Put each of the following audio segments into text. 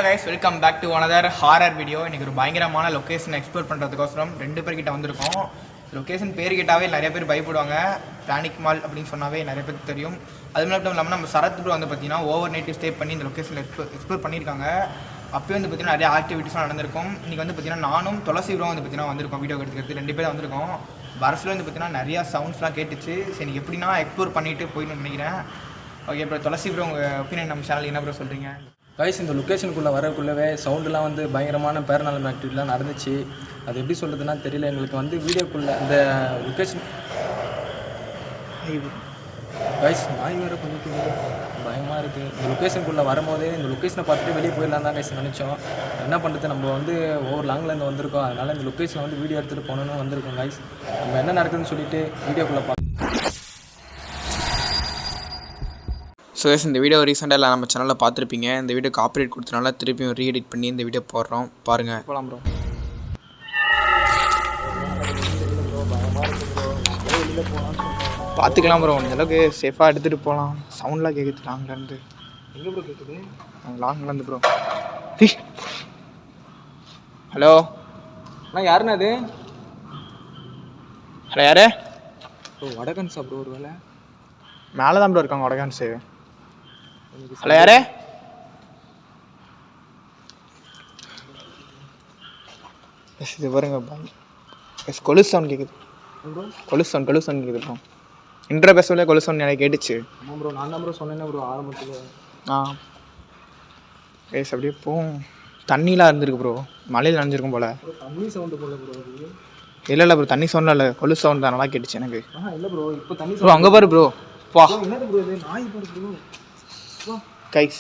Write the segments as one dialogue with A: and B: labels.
A: guys, welcome back to another horror video. இன்னைக்கு ஒரு பயங்கரமான லொகேஷன் எக்ஸ்ப்ளோர் பண்ணுறதுக்கோசரம் 2 பேர்கிட்ட வந்திருக்கோம். லொகேஷன் பேர் கிட்டாவே நிறைய பேர் பயப்படுவாங்க. பிளானிக் மால் அப்படின்னு சொன்னாவே நிறைய பேருக்கு தெரியும். அது மட்டும் இல்லாமல் நம்ம சரத் ப்ரோ வந்து பார்த்தீங்கன்னா ஓவர் நைட்டு ஸ்டே பண்ணி இந்த லொகேஷனில் எக்ஸ்ப்ளோர் பண்ணியிருக்காங்க. அப்போயே வந்து பார்த்தீங்கன்னா நிறைய ஆக்டிவிட்டிஸ்லாம் நடந்திருக்கும். இன்றைக்கி வந்து பார்த்தீங்கன்னா நானும் துளசி ப்ரோ வந்து பார்த்தீங்கன்னா வந்திருக்கோம் வீடியோ எடுத்துக்கிறது. 2 பேர் வந்திருக்கோம். பஸ்ஸில் வந்து பார்த்தீங்கன்னா நிறையா சவுண்ட்ஸ்லாம் கேட்டுச்சு. சரி எனக்கு எப்படின்னா எக்ஸ்ப்ளோர் பண்ணிவிட்டு போயிடணும்னு நினைக்கிறேன். ஓகே ப்ரோ, துளசி ப்ரோ உங்கள் ஒப்பீனியன் நம்ம சேனல் என்ன ப்ரோ சொல்கிறீங்க?
B: கைஸ், இந்த லொக்கேஷனுக்குள்ளே வரக்குள்ளவே சவுண்டெலாம் வந்து பயங்கரமான பேரநார்மல் ஆக்டிவிட்டிலாம் நடந்துச்சு. அது எப்படி சொல்கிறதுனா தெரியல. எங்களுக்கு வந்து வீடியோக்குள்ளே இந்த லொக்கேஷன் கைஸ் நாய் வேறு கொஞ்சம் பயமாக இருக்குது. இந்த லொக்கேஷனுக்குள்ளே வரும்போதே இந்த லொக்கேஷனை பார்த்துட்டு வெளியே போயிடலாம் தான் கைஸ் நினச்சோம். என்ன பண்ணுறது, நம்ம வந்து ஒவ்வொரு லாங்கிலேருந்து வந்திருக்கோம். அதனால் இந்த லொக்கேஷனை வந்து வீடியோ எடுத்துகிட்டு போகணுன்னு வந்திருக்கோம் கைஸ். நம்ம என்ன நடக்குதுன்னு சொல்லிட்டு வீடியோக்குள்ளே
A: ஸோ இந்த வீடியோ ரீசெண்டாக நம்ம சேனலில் பார்த்துருப்பீங்க. இந்த வீடியோ காப்பிரைட் கொடுத்தனால திருப்பியும் ரீஎடிட் பண்ணி இந்த வீடியோ போடுறோம். பாருங்கள், போகலாம் ப்ரோ. பார்த்துக்கலாம் ப்ரோ, இந்த அளவுக்கு சேஃபாக எடுத்துகிட்டு போகலாம். சவுண்ட்லாம் கேட்குது லாங்லேருந்து.
B: எங்கே ப்ரோ கேட்குது?
A: லாங்லேருந்து ப்ரோ. ஹலோ
B: அண்ணா, யாருண்ணா அது?
A: ஹலோ, யாரு?
B: ப்ரோ வடகன்ஸா ப்ரோ? ஒரு வேலை
A: மேலே தான் ப்ரோ இருக்காங்க வடகான்ஸு. ஹலோ, யாரு? எஸ், இது பாருங்க. எஸ், கொலு சவுண்ட் கேட்குது. கொலு சவுண்ட் கேட்குது ப்ரோ. இன்ட்ரோ பேசவில்லை, கொலு சவுண்ட் எனக்கு கேட்டுச்சு.
B: ஆமாம் ப்ரோ, நான் தான் ப்ரோ சொன்னேன் ப்ரோ ஆரம்பத்தில்.
A: எஸ், அப்படியே போகும். தண்ணிலாம் இருந்திருக்கு ப்ரோ, மழையில் நனைஞ்சிருக்கும் போல்.
B: தண்ணி சவுண்டு போல ப்ரோ அது?
A: இல்லை ப்ரோ, தண்ணி சவுண்டில் இல்லை, கொலு சவுண்ட் தான் நல்லா கேட்டுச்சு எனக்கு.
B: இல்லை ப்ரோ, இப்போ தண்ணி
A: ப்ரோ அங்கே பாரு ப்ரோ. வா,
B: என்னது ப்ரோ இது? நாய் பாரு ப்ரோ.
A: கைஸ்,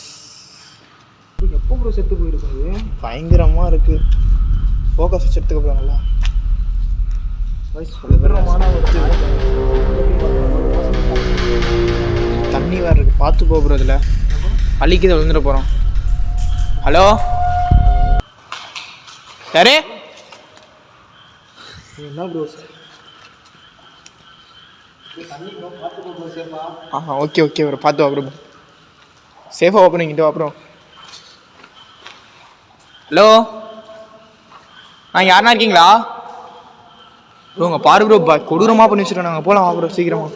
B: எப்போ ப்ரோ செத்து போயிருக்குது?
A: பயங்கரமாக இருக்குது. ஃபோக்கஸ் வச்சுட்டுக்கு ப்ரோ நல்லா. தண்ணி வேறு இருக்குது, பார்த்து போ ப்ரோ. இதில் அழிக்குது, விழுந்துட போகிறோம். ஹலோ, யாரு?
B: என்ன ப்ரோ?
A: ஓகே ப்ரோ, பார்த்து வா ப்ரோ. சேஃபாக ஓப்பன் பண்ணிக்கிட்டு வா ப்ரோ. ஹலோ, யாருன்னா இருக்கீங்களா ப்ரோ? உங்கள் பாரு ப்ரோ, கொடூரமாக பண்ணி வச்சுருக்கோம். நாங்கள் போகலாம் வா ப்ரோ, சீக்கிரமா.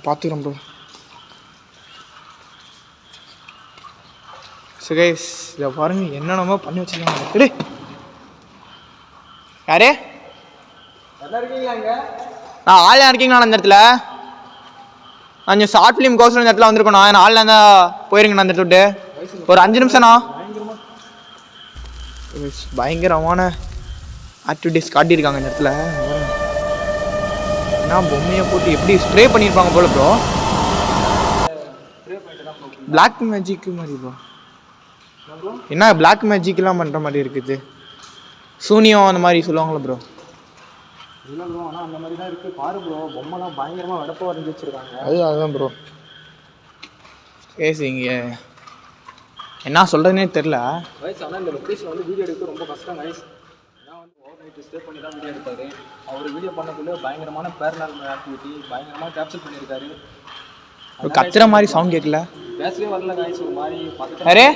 A: பார்த்துக்கிறோம் ப்ரோ. சுகேஷ், இதை பாருங்க, என்னென்னமோ பண்ணி வச்சுருக்காங்க. யாரு? நான் ஆள் இருக்கீங்களா அந்த இடத்துல? நான் கொஞ்சம் ஷார்ட் ஃபிலிம் கோர்ஸ் இந்த இடத்துல வந்திருக்கோம். நான் ஆள் இருந்தால் போயிருங்கண்ணா அந்த இடத்துல விட்டு. ஒரு 5 நிமிஷம்ண்ணா. பயங்கரமான ஆக்டிவிட்டிஸ் காட்டியிருக்காங்க இந்த இடத்துல. ஏன்னா பொம்மையை போட்டு எப்படி ஸ்ப்ரே பண்ணியிருப்பாங்க போல ப்ரோ. பிளாக் மேஜிக் மாதிரி ப்ரோ. என்ன பிளாக் மேஜிக்லாம் பண்ணுற மாதிரி இருக்குது. சூனியம் அந்த மாதிரி சொல்லுவாங்களே ப்ரோ.
B: இல்லை ப்ரோ, ஆனால் அந்த மாதிரி தான் இருக்குது. பாரு ப்ரோ, பொம்மைலாம் பயங்கரமாக வெடப்பாக வரைஞ்சி வச்சுருக்காங்க.
A: அதுதான் ப்ரோ. கேஸ் இங்கே என்ன சொல்கிறதுனே தெரில
B: கைஸ். ஆனால் இந்த லொக்கேஷன் வந்து வீடியோ எடுக்க ரொம்ப கஷ்டம் கைஸ். ஏன்னா வந்து ஓவர் நைட்டு ஸ்டே பண்ணி தான் வீடியோ எடுத்தார். அவர் வீடியோ பண்ணக்குள்ளே பயங்கரமான பேரநார்மல் ஆக்டிவிட்டி பயங்கரமாக கேப்சர் பண்ணியிருக்காரு.
A: கத்துற மாதிரி சவுண்ட் கேட்கல,
B: பேசவே வரல கைஸ். ஒரு மாதிரி
A: அரே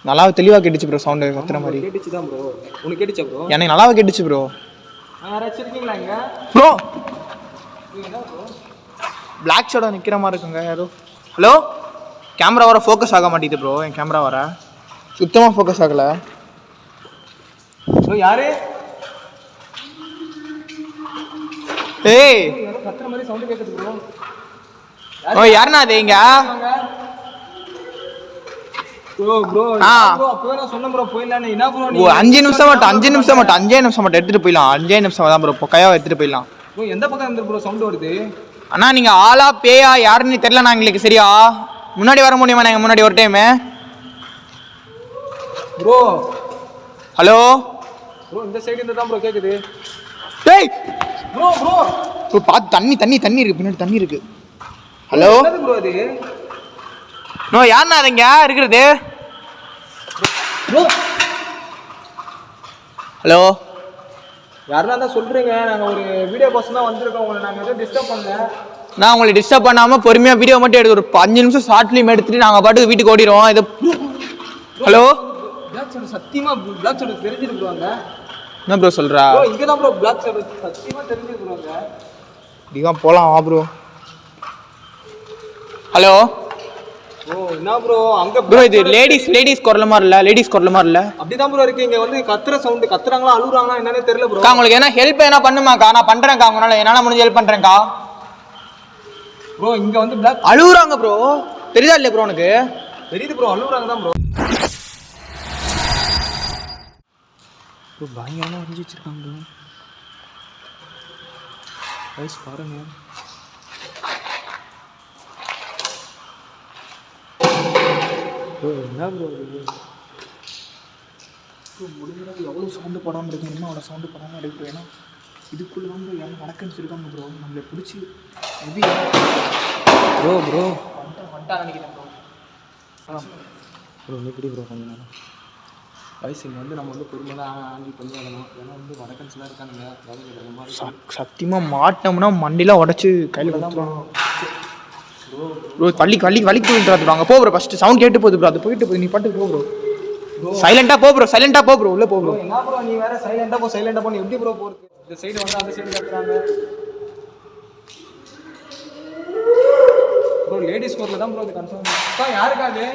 A: நல்லாவே தெளிவாக கேட்டுச்சு ப்ரோ. சவுண்டு கத்துற மாதிரி
B: கேட்டுச்சு தான் ப்ரோ. உனக்கு கேட்டுச்சா ப்ரோ?
A: எனக்கு நல்லாவே கேட்டுச்சு ப்ரோ.
B: யாராச்சும் இருக்கீங்களா இங்கே
A: ப்ரோ? பிளாக் ஷேடோ நிற்கிற மாதிரி இருக்குங்க யாரோ. ஹலோ, கேமரா வர ஃபோக்கஸ் ஆக மாட்டேங்குது ப்ரோ. என் கேமரா வர சுத்தமாக ஃபோக்கஸ் ஆகலை
B: ப்ரோ. யாரு?
A: ஏய்,
B: கத்துற மாதிரி சவுண்டு கேட்குது ப்ரோ.
A: ஓ, யாருண்ணா அது? இங்க
B: ப்ரோ ப்ரோ அப்பவே நான் சொன்னேன் ப்ரோ போயிடலான்னு. என்ன ப்ரோ நீ
A: 5 நிமிஷம் மட்டும் எடுத்துட்டு போயிடலாம். 5 நிமிஷம் தான் ப்ரோ, பொக்கையா எடுத்துட்டு போயிடலாம்
B: ப்ரோ. எந்த பக்கம் இருந்து ப்ரோ சவுண்ட் வருது?
A: அண்ணா நீங்க ஆளா பேயா யாருன்னு தெரியல எங்களுக்கு சரியா. முன்னாடி வர முடியுமா? நாங்கள் முன்னாடி ஒரு டைமு
B: ப்ரோ.
A: ஹலோ,
B: ப்ரோ இந்த சைடு இருந்து தான் ப்ரோ கேட்குது.
A: டேய்
B: ப்ரோ ப்ரோ
A: ப்ரோ பார்த்து தண்ணி இருக்கு, பின்னாடி தண்ணி இருக்கு. ஹலோ
B: என்னது ப்ரோ அது?
A: நோ யாருண்ணா அது இங்கே இருக்கிறது?
B: ப்ரோ
A: ஹலோ
B: யாருன்னா தான் சொல்கிறீங்க, நாங்கள் ஒரு வீடியோ கோசம் தான் வந்திருக்கோம், உங்களை நாங்கள் எதுவும் டிஸ்டர்ப் பண்ணல.
A: நான் உங்களை டிஸ்டர்ப் பண்ணாமல் பொறுமையாக வீடியோ மட்டும் எடுத்து ஒரு 5 நிமிஷம் ஷார்ட் ஃபிலிம் எடுத்துட்டு நாங்கள் பாட்டுக்கு வீட்டுக்கு ஓடிடுவோம். இது ஹலோ
B: பிளாக் ஷேடோ சத்தியமாக பிளாக் ஷேடோ தெரிஞ்சிருக்குறாங்க.
A: என்ன ப்ரோ சொல்கிறா?
B: ப்ரோ இங்கே தான் ப்ரோ பிளாக் ஷேடோ சத்தியமாக தெரிஞ்சிருக்குறாங்க.
A: இதுதான் போகலாம் வா ப்ரோ. ஹலோ
B: ப்ரோ என்ன ப்ரோ அங்கே
A: ப்ரோ இது லேடிஸ் குரல மாதிரி இல்லை, லேடிஸ் குரல மாதிரி இல்லை.
B: அப்படி தான் ப்ரோ இருக்குது. இங்கே வந்து கத்துற சவுண்டு, கத்துறாங்களா அழுகுறாங்களா என்னன்னே தெரியல ப்ரோ.
A: உங்களுக்கு என்ன ஹெல்ப் என்ன பண்ணுமாக்கா? நான் பண்ணுறேன்க்கா, உங்களால் என்னால் முடிஞ்சு ஹெல்ப் பண்ணுறேன்க்கா.
B: ப்ரோ இங்கே வந்து பிளாக்
A: அழுகுறாங்க ப்ரோ, தெரியுதா இல்லையா ப்ரோ? உனக்கு
B: தெரியுது ப்ரோ, அழுகுறாங்க தான் ப்ரோ. ப்ரோ பயங்கரமாக வரைஞ்சி வச்சிருக்காங்க ப்ரோ. ரைஸ் பாருங்க. ப்ரோ என்ன ப்ரோ இது? ப்ரோ முடிஞ்சது எவ்வளோ சவுண்டு போடாமல் இருக்கு, இன்னும் அவ்வளோ சவுண்டு போடாமல் எடுக்கிறோம். ஏன்னா இதுக்குள்ளே தான் ப்ரோ யாரும் நடக்குன்னு சொல்லியிருக்காங்க ப்ரோ. நம்மளை பிடிச்சி எப்படி ப்ரோ வந்துட்டா நினைக்கிறேன் ப்ரோ. ப்ரோ எப்படி ப்ரோ கொஞ்ச நேரம் வயசுக்கு வந்து நம்ம வந்து பொறுமையாக தான் ஹேண்டில் பண்ணி வரணும். ஏன்னா வந்து வடக்கன்ஸ்லாம் இருக்கானுங்க, வேலைக்கு மாதிரி
A: சத்தியமாக மாட்டினோம்னா மண்டிலாம் உடச்சி கையில் தான் ப்ரோ. வலிக்கு விட்டுறாங்க. போ ப்ரோ, ஃபஸ்ட்டு சவுண்ட் கேட்டு போகுது ப்ரோ, அது போயிட்டு போகுது. நீ பாட்டு போ ப்ரோ, சைலண்டாக போ ப்ரோ, உள்ளே போ ப்ரோ.
B: என்ன ப்ரோ நீ வேற சைலண்டாக போ நீ எப்படி ப்ரோ போகிறது? இந்த சைடு வந்து அந்த சைடு கட்டுறாங்க ப்ரோ. லேடிஸ் கோர்ட்டில் தான் ப்ரோ இது கன்ஃபார்ம். யாருக்காது?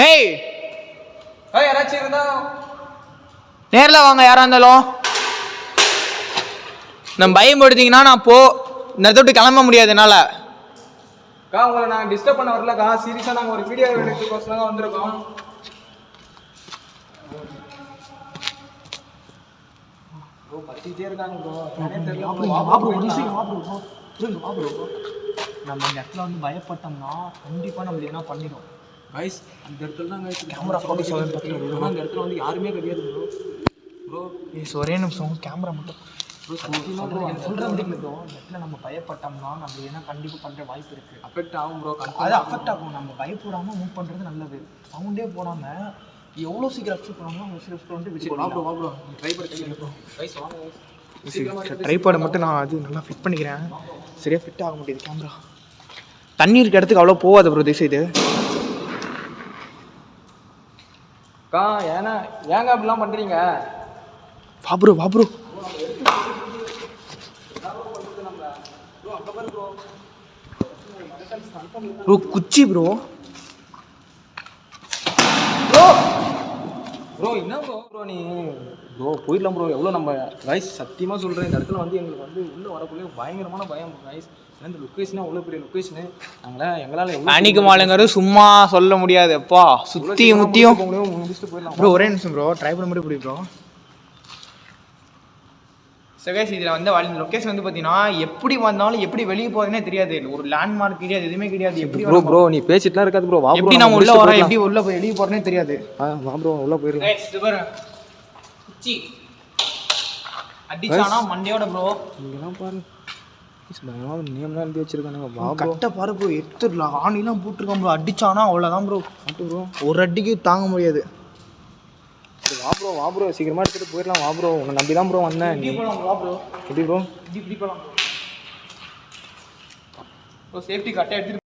A: ஹேய்
B: யாராச்சும் இருந்தா
A: நேரில் வாங்க, யாராக இருந்தாலும். நம்ம பயம் படுத்திங்கன்னா நான் இந்த இடத்த விட்டு கிளம்ப முடியாது என்னால்.
B: உங்களை நாங்கள் டிஸ்டர்ப் பண்ண வரலக்கா, சீரியஸாக நாங்கள் ஒரு வீடியோ எடுத்துக்கோசம் தான் வந்திருக்கோம். ப்ரோ பத்திட்டே இருக்காங்க ப்ரோ, நம்ம இந்த இடத்துல வந்து பயப்பட்டோம்னா கண்டிப்பாக நம்மள என்ன பண்ணிடும் கைஸ். அந்த இடத்துல தான் கைஸ் கேமரா ஃபோட்டோஸ் ஆனால் அந்த இடத்துல வந்து யாருமே கிடையாது ப்ரோ. ப்ரோ
A: ஒரே நிமிஷம் கேமரா மட்டும்
B: ப்ரோ சொல்கிறேன் ப்ரோ. இந்த இடத்துல நம்ம பயப்பட்டோம்னா நம்ம என்ன கண்டிப்பாக பண்ணுற வாய்ப்பு இருக்குது. அஃபெக்ட் ஆகும் ப்ரோ, அது அஃபெக்ட் ஆகும். நம்ம பயப்படாமல் மூவ் பண்ணுறது நல்லது. சவுண்டே போடாமல் எவ்வளோ சீக்கிரம் அக்செப்ட் பண்ணாலும் அவ்வளோ சீக்கிரம் பண்ணிட்டு வச்சு வா ப்ரோ ட்ரை பண்ணி ப்ரோ. கைஸ் வாங்க
A: ட்ரைபாடை மட்டும் நான் அது நல்லா ஃபிட் பண்ணிக்கிறேன். சரியாக ஃபிட் ஆக முடியுது கேமரா. தண்ணி இருக்க இடத்துக்கு அவ்வளோ போகாது ப்ரோ திஸ் இது.
B: ஏங்க அப்படிலாம் பண்ணுறீங்க?
A: வா ப்ரோ ப்ரோ குச்சி ப்ரோ
B: என்ன ப்ரோ நீ ப்ரோ போயிடலாம் ப்ரோ. எவ்வளோ நம்ம கைஸ் சத்தியமாக சொல்கிறேன், இந்த இடத்துல வந்து எங்களுக்கு வந்து உள்ளே வரக்குள்ளே பயங்கரமான பயம் கைஸ். ஏன்னா இந்த லொக்கேஷனாக அவ்வளோ பெரிய லொக்கேஷனு, எங்களால்
A: அன்னைக்கு மாலைங்கிறது சும்மா சொல்ல முடியாது. அப்பா சுற்றி முற்றியும்
B: முடிச்சுட்டு போயிடலாம்
A: ப்ரோ. ஒரே நிமிஷம் ப்ரோ, ட்ரை பண்ண முடியும் ப்ரோ. சகேஷ் இதில் வந்து லொக்கேஷன் வந்து பார்த்தீங்கன்னா எப்படி வந்தாலும் எப்படி வெளியே போகிறதுனே தெரியாது. ஒரு லேண்ட்மார்க் கிடையாது, எதுவுமே கிடையாது. எப்படி
B: ப்ரோ நீ பேசிட்டுலாம் இருக்காது ப்ரோ.
A: எப்படி நம்ம உள்ள வரோம், எப்படி உள்ள போய் வெளியே போகிறேனே தெரியாது.
B: வா ப்ரோ உள்ளே போயிடலாம்.
A: குச்சி அடிச்சானா மண்டையோட ப்ரோ.
B: இங்கெல்லாம் பாருங்க நேம்லாம் எழுதி வச்சிருக்கானுங்க. வா
A: கட்ட பாரு ப்ரோ, எடுத்துடலாம். ஆணிலாம் போட்டிருக்கான் ப்ரோ. அடிச்சானா அவ்வளோதான் ப்ரோ. ப்ரோ ஒரு அடிக்கு தாங்க முடியாது.
B: சரி வா ப்ரோ சீக்கிரமாக எடுத்துகிட்டு போயிடலாம். வா ப்ரோ உங்களை நம்பி தான் ப்ரோ வந்தேன்.
A: வா ப்ரோ.
B: எப்படி ப்ரோ
A: இப்படி போகலாம் ப்ரோ. சேஃப்டி கரெக்டாக எடுத்துட்டு